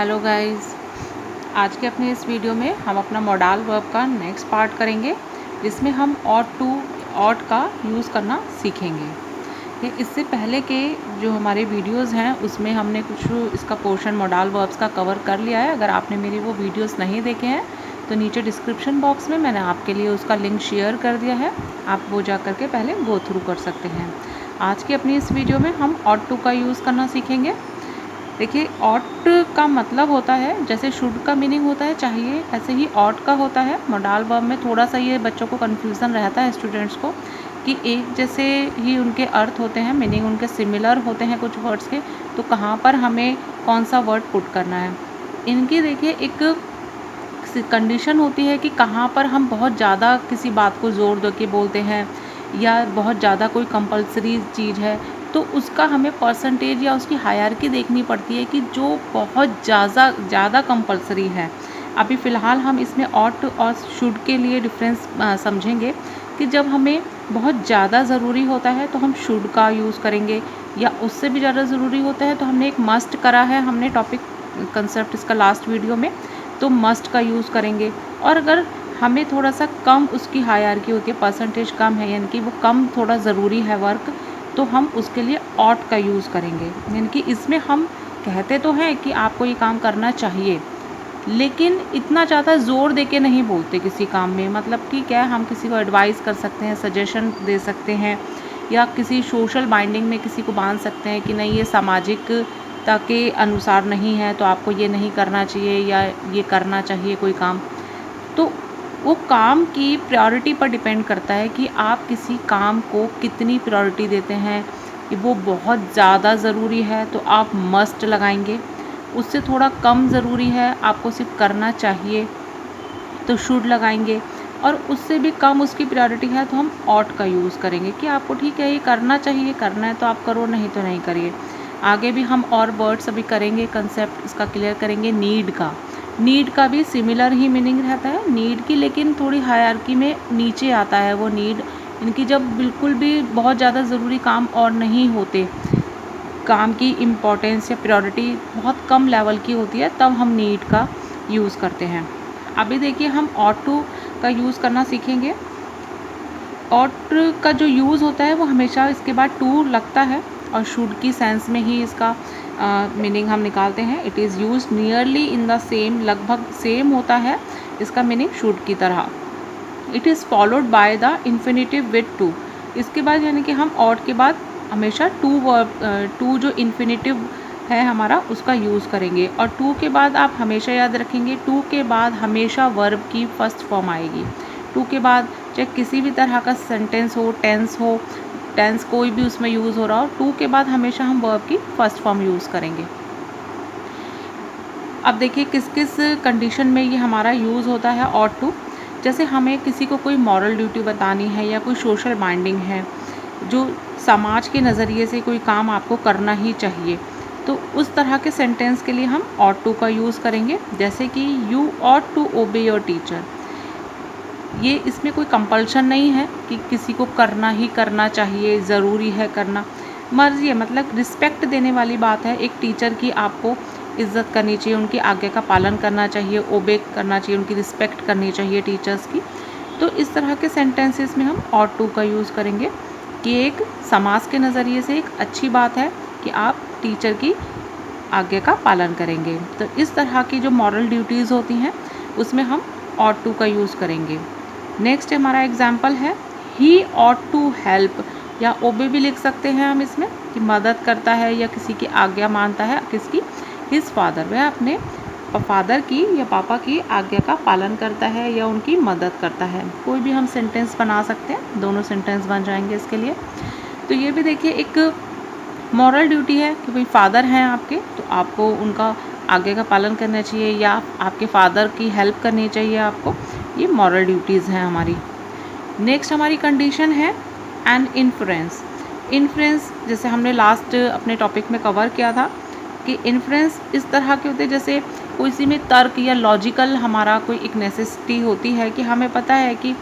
Hello guys, आज के अपने इस वीडियो में हम अपना मॉडल वर्ब का नेक्स्ट पार्ट करेंगे, जिसमें हम ऑट का यूज़ करना सीखेंगे। इससे पहले के जो हमारे वीडियोस हैं उसमें हमने कुछ इसका पोर्शन मॉडल वर्ब्स का कवर कर लिया है। अगर आपने मेरे वो वीडियोस नहीं देखे हैं तो नीचे डिस्क्रिप्शन बॉक्स में मैंने आपके लिए उसका लिंक शेयर कर दिया है, आप वो जा कर के पहले गो थ्रू कर सकते हैं। आज की अपनी इस वीडियो में हम ऑट टू का यूज़ करना सीखेंगे। देखिए, ऑट का मतलब होता है, जैसे शुड का मीनिंग होता है चाहिए, ऐसे ही ऑट का होता है। मॉडल वर्ब में थोड़ा सा ये बच्चों को कन्फ्यूज़न रहता है स्टूडेंट्स को कि एक जैसे ही उनके अर्थ होते हैं, मीनिंग उनके सिमिलर होते हैं कुछ वर्ड्स के, तो कहाँ पर हमें कौन सा वर्ड पुट करना है। इनकी देखिए एक कंडीशन होती है कि कहाँ पर हम बहुत ज़्यादा किसी बात को ज़ोर दे के बोलते हैं या बहुत ज़्यादा कोई कंपल्सरी चीज़ है, तो उसका हमें परसेंटेज या उसकी हायरार्की देखनी पड़ती है कि जो बहुत ज़्यादा कंपल्सरी है। अभी फ़िलहाल हम इसमें ऑट और शुड के लिए डिफरेंस समझेंगे कि जब हमें बहुत ज़्यादा ज़रूरी होता है तो हम शुड का यूज़ करेंगे, या उससे भी ज़्यादा ज़रूरी होता है तो हमने एक मस्ट करा है, हमने टॉपिक कंसेप्ट इसका लास्ट वीडियो में, तो मस्ट का यूज़ करेंगे। और अगर हमें थोड़ा सा कम उसकी हायरार्की होती है, परसेंटेज कम है, यानी कि वो कम थोड़ा ज़रूरी है वर्क, तो हम उसके लिए ऑट का यूज़ करेंगे। यानी कि इसमें हम कहते तो हैं कि आपको ये काम करना चाहिए, लेकिन इतना ज़्यादा ज़ोर दे के नहीं बोलते किसी काम में। मतलब ठीक है, हम किसी को एडवाइस कर सकते हैं, सजेशन दे सकते हैं, या किसी सोशल बाइंडिंग में किसी को बांध सकते हैं कि नहीं, ये सामाजिकता के अनुसार नहीं है तो आपको ये नहीं करना चाहिए या ये करना चाहिए कोई काम। तो वो काम की प्रायोरिटी पर डिपेंड करता है कि आप किसी काम को कितनी प्रायोरिटी देते हैं। कि वो बहुत ज़्यादा ज़रूरी है तो आप मस्ट लगाएंगे, उससे थोड़ा कम ज़रूरी है, आपको सिर्फ करना चाहिए, तो शुड लगाएंगे, और उससे भी कम उसकी प्रायोरिटी है तो हम ऑट का यूज़ करेंगे कि आपको ठीक है ये करना चाहिए, करना है तो आप करो, नहीं तो नहीं करिए। आगे भी हम और वर्ड्स अभी करेंगे, कंसेप्ट इसका क्लियर करेंगे। नीड का भी सिमिलर ही मीनिंग रहता है नीड की, लेकिन थोड़ी हायरार्की में नीचे आता है वो नीड। इनकी जब बिल्कुल भी बहुत ज़्यादा ज़रूरी काम और नहीं होते, काम की इम्पोर्टेंस या प्रायोरिटी बहुत कम लेवल की होती है, तब हम नीड का यूज़ करते हैं। अभी देखिए हम ऑट टू का यूज़ करना सीखेंगे। ऑट का जो यूज़ होता है वो हमेशा इसके बाद टू लगता है, और शुड की सेंस में ही इसका मीनिंग हम निकालते हैं। It is use nearly in the same, लगभग सेम होता है इसका मीनिंग शुड की तरह। It is followed by the infinitive with two. इसके बाद यानी कि हम ऑट के बाद हमेशा टू जो इन्फिनेटिव है हमारा उसका यूज़ करेंगे। और टू के बाद आप हमेशा याद रखेंगे, टू के बाद हमेशा वर्ब की फर्स्ट फॉर्म आएगी। टू के बाद चाहे किसी भी तरह का सेंटेंस हो, टेंस कोई भी उसमें यूज़ हो रहा हो, टू के बाद हमेशा हम वर्ब की फर्स्ट फॉर्म यूज़ करेंगे। अब देखिए किस किस कंडीशन में ये हमारा यूज़ होता है ऑट टू। जैसे हमें किसी को कोई मॉरल ड्यूटी बतानी है या कोई सोशल बाइंडिंग है, जो समाज के नज़रिए से कोई काम आपको करना ही चाहिए, तो उस तरह के सेंटेंस के लिए हम ऑट टू का यूज़ करेंगे। जैसे कि you ought to obey your teacher. ये इसमें कोई कंपल्शन नहीं है कि किसी को करना ही करना चाहिए, ज़रूरी है करना, मर्ज़ी है, मतलब रिस्पेक्ट देने वाली बात है। एक टीचर की आपको इज़्ज़त करनी चाहिए, उनकी आज्ञा का पालन करना चाहिए, ओबे करना चाहिए, उनकी रिस्पेक्ट करनी चाहिए टीचर्स की। तो इस तरह के सेंटेंसेस में हम ऑट टू का यूज़ करेंगे कि एक समाज के नज़रिए से एक अच्छी बात है कि आप टीचर की आज्ञा का पालन करेंगे। तो इस तरह की जो मॉरल ड्यूटीज़ होती हैं उसमें हम ऑट टू का यूज़ करेंगे। नेक्स्ट हमारा एग्जाम्पल है ही ऑट टू हेल्प, या ओबे भी लिख सकते हैं हम इसमें, कि मदद करता है या किसी की आज्ञा मानता है, किसकी, हिज फादर, वह अपने फादर की या पापा की आज्ञा का पालन करता है या उनकी मदद करता है। कोई भी हम सेंटेंस बना सकते हैं, दोनों सेंटेंस बन जाएंगे इसके लिए। तो ये भी देखिए एक मॉरल ड्यूटी है कि भाई फादर हैं आपके, तो आपको उनका आज्ञा का पालन करना चाहिए या आपके फादर की हेल्प करनी चाहिए आपको। ये मॉरल ड्यूटीज़ हैं हमारी। नेक्स्ट हमारी कंडीशन है एन इन्फ्लुएंस। इन्फ्लुएंस जैसे हमने लास्ट अपने टॉपिक में कवर किया था कि इन्फ्लुएंस इस तरह के होते हैं जैसे किसी में तर्क या लॉजिकल हमारा कोई एक नेसेसिटी होती है कि हमें पता है कि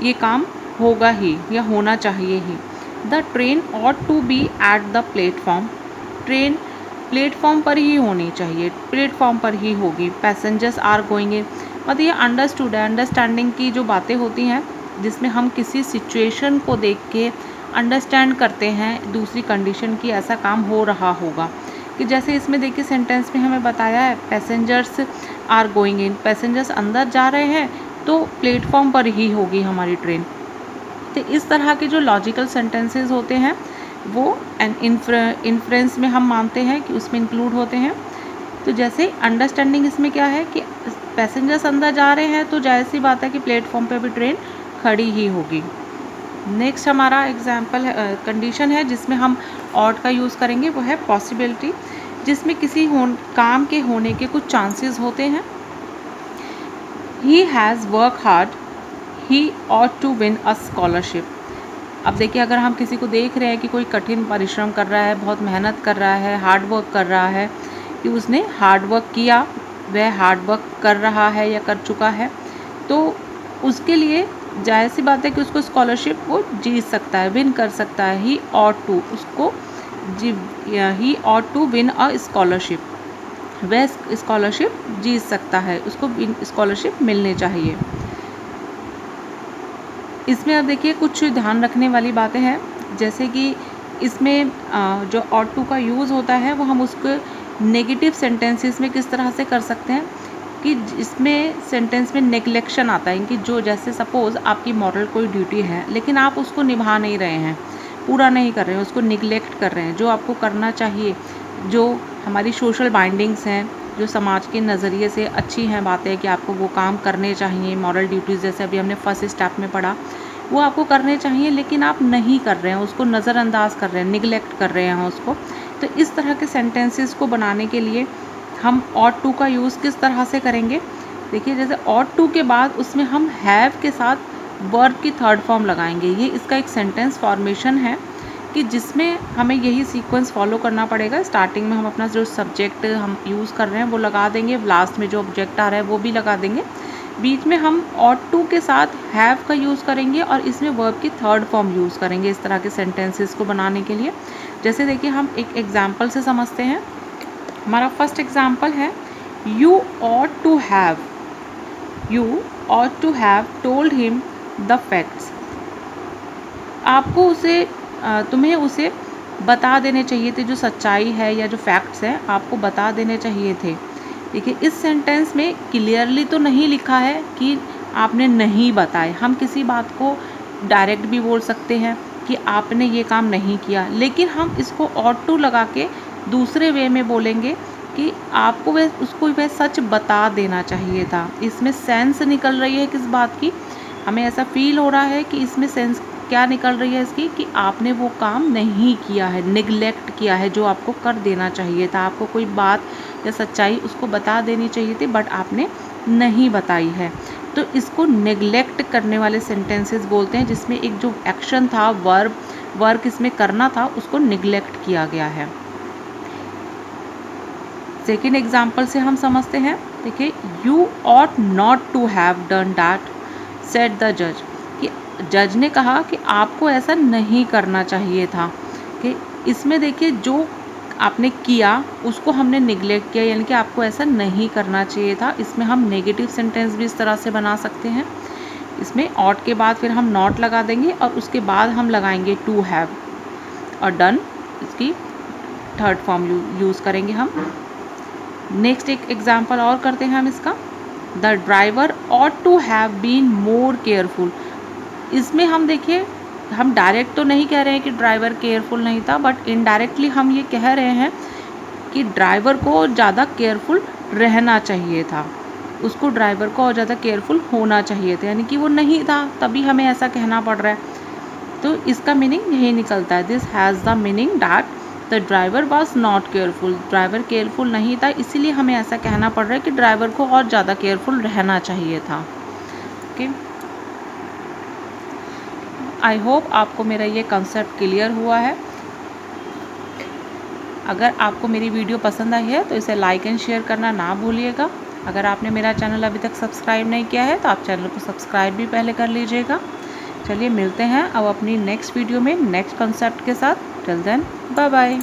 ये काम होगा ही या होना चाहिए ही। The train ought to be at the platform. Train platform पर ही होनी चाहिए, प्लेटफॉर्म पर ही होगी। पैसेंजर्स आर गोइंग इन, मतलब ये अंडरस्टूड है, अंडरस्टैंडिंग की जो बातें होती हैं जिसमें हम किसी सिचुएशन को देख के अंडरस्टैंड करते हैं दूसरी कंडीशन की ऐसा काम हो रहा होगा। कि जैसे इसमें देखिए सेंटेंस में हमें बताया है passengers are going in, passengers अंदर जा रहे हैं तो प्लेटफॉर्म पर ही होगी हमारी ट्रेन। तो इस तरह के जो लॉजिकल सेंटेंसेस होते हैं वो एन इन्फ्रेंस में हम मानते हैं कि उसमें इंक्लूड होते हैं। तो जैसे अंडरस्टैंडिंग इसमें क्या है कि पैसेंजर्स अंदर जा रहे हैं तो जाहिर सी बात है कि प्लेटफॉर्म पे भी ट्रेन खड़ी ही होगी। नेक्स्ट हमारा एग्जाम्पल है, कंडीशन है जिसमें हम ऑट का यूज़ करेंगे, वो है पॉसिबिलिटी, जिसमें किसी काम के होने के कुछ चांसेस होते हैं। He has work hard, he ought to win a scholarship. अब देखिए अगर हम किसी को देख रहे हैं कि कोई कठिन परिश्रम कर रहा है, बहुत मेहनत कर रहा है, हार्ड वर्क कर रहा है, कि उसने हार्ड वर्क किया, वह हार्ड वर्क कर रहा है या कर चुका है, तो उसके लिए जाहिर सी बात है कि उसको स्कॉलरशिप वो जीत सकता है, विन कर सकता है। ही ऑट टू, उसको he ought to win a scholarship, वह स्कॉलरशिप जीत सकता है, उसको स्कॉलरशिप मिलनी चाहिए। इसमें अब देखिए कुछ ध्यान रखने वाली बातें हैं, जैसे कि इसमें जो ऑट टू का यूज़ होता है वो हम उसको नेगेटिव सेंटेंसेस में किस तरह से कर सकते हैं कि इसमें सेंटेंस में नेग्लेक्शन आता है कि जो जैसे सपोज़ आपकी मॉरल कोई ड्यूटी है लेकिन आप उसको निभा नहीं रहे हैं, पूरा नहीं कर रहे हैं, उसको निगलेक्ट कर रहे हैं, जो आपको करना चाहिए, जो हमारी सोशल बाइंडिंग्स हैं, जो समाज के नज़रिए से अच्छी हैं बातें कि आपको वो काम करने चाहिए, मॉरल ड्यूटीज़ जैसे अभी हमने फर्स्ट स्टेप में पढ़ा, वो आपको करने चाहिए लेकिन आप नहीं कर रहे हैं, उसको नज़रअंदाज कर रहे हैं, निगलेक्ट कर रहे हैं उसको। तो इस तरह के सेंटेंसेस को बनाने के लिए हम ऑट टू का यूज़ किस तरह से करेंगे, देखिए जैसे ऑट टू के बाद उसमें हम हैव के साथ वर्ब की थर्ड फॉर्म लगाएंगे। ये इसका एक सेंटेंस फॉर्मेशन है कि जिसमें हमें यही सीक्वेंस फॉलो करना पड़ेगा। स्टार्टिंग में हम अपना जो सब्जेक्ट हम यूज़ कर रहे हैं वो लगा देंगे, लास्ट में जो ऑब्जेक्ट आ रहा है वो भी लगा देंगे, बीच में हम ऑट टू के साथ हैव का यूज़ करेंगे और इसमें वर्ब की थर्ड फॉर्म यूज़ करेंगे इस तरह के सेंटेंसेस को बनाने के लिए। जैसे देखिए हम एक एग्जाम्पल से समझते हैं। हमारा फर्स्ट एग्जाम्पल है you ought to have told him the facts. आपको उसे तुम्हें उसे बता देने चाहिए थे, जो सच्चाई है या जो फैक्ट्स हैं आपको बता देने चाहिए थे। देखिए इस सेंटेंस में क्लियरली तो नहीं लिखा है कि आपने नहीं बताए, हम किसी बात को डायरेक्ट भी बोल सकते हैं कि आपने ये काम नहीं किया, लेकिन हम इसको ऑट टू लगा के दूसरे वे में बोलेंगे कि आपको उसको वह सच बता देना चाहिए था। इसमें सेंस निकल रही है किस बात की, हमें ऐसा फील हो रहा है कि इसमें सेंस क्या निकल रही है इसकी कि आपने वो काम नहीं किया है, निगलेक्ट किया है जो आपको कर देना चाहिए था। आपको कोई बात या सच्चाई उसको बता देनी चाहिए थी बट आपने नहीं बताई है। तो इसको नेग्लेक्ट करने वाले सेंटेंसेस बोलते हैं, जिसमें एक जो एक्शन था, वर्क इसमें करना था, उसको निगलेक्ट किया गया है। सेकेंड एग्जाम्पल से हम समझते हैं। देखिए you ought not to have done that said the जज, कि जज ने कहा कि आपको ऐसा नहीं करना चाहिए था। कि इसमें देखिए जो आपने किया उसको हमने निगलेक्ट किया, यानी कि आपको ऐसा नहीं करना चाहिए था। इसमें हम नेगेटिव सेंटेंस भी इस तरह से बना सकते हैं। इसमें ऑट के बाद फिर हम नॉट लगा देंगे और उसके बाद हम लगाएंगे टू हैव और डन, इसकी थर्ड फॉर्म यूज़ करेंगे हम। नेक्स्ट एक एग्जाम्पल और करते हैं हम इसका। The driver ought to have been more careful. इसमें हम देखिए हम डायरेक्ट तो नहीं कह रहे हैं कि ड्राइवर केयरफुल नहीं था, बट इनडायरेक्टली हम ये कह रहे हैं कि ड्राइवर को ज़्यादा केयरफुल रहना चाहिए था, उसको ड्राइवर को और ज़्यादा केयरफुल होना चाहिए था, यानी कि वो नहीं था तभी हमें ऐसा कहना पड़ रहा है। तो इसका मीनिंग यही निकलता है, this has the meaning that the driver was not careful. Driver careful नहीं था इसीलिए हमें ऐसा कहना पड़ रहा है कि ड्राइवर को और ज़्यादा केयरफुल रहना चाहिए था। ओके, आई होप आपको मेरा ये कंसेप्ट क्लियर हुआ है। अगर आपको मेरी वीडियो पसंद आई है तो इसे लाइक एंड शेयर करना ना भूलिएगा। अगर आपने मेरा चैनल अभी तक सब्सक्राइब नहीं किया है तो आप चैनल को सब्सक्राइब भी पहले कर लीजिएगा। चलिए मिलते हैं अब अपनी नेक्स्ट वीडियो में नेक्स्ट कंसेप्ट के साथ। Till then bye bye.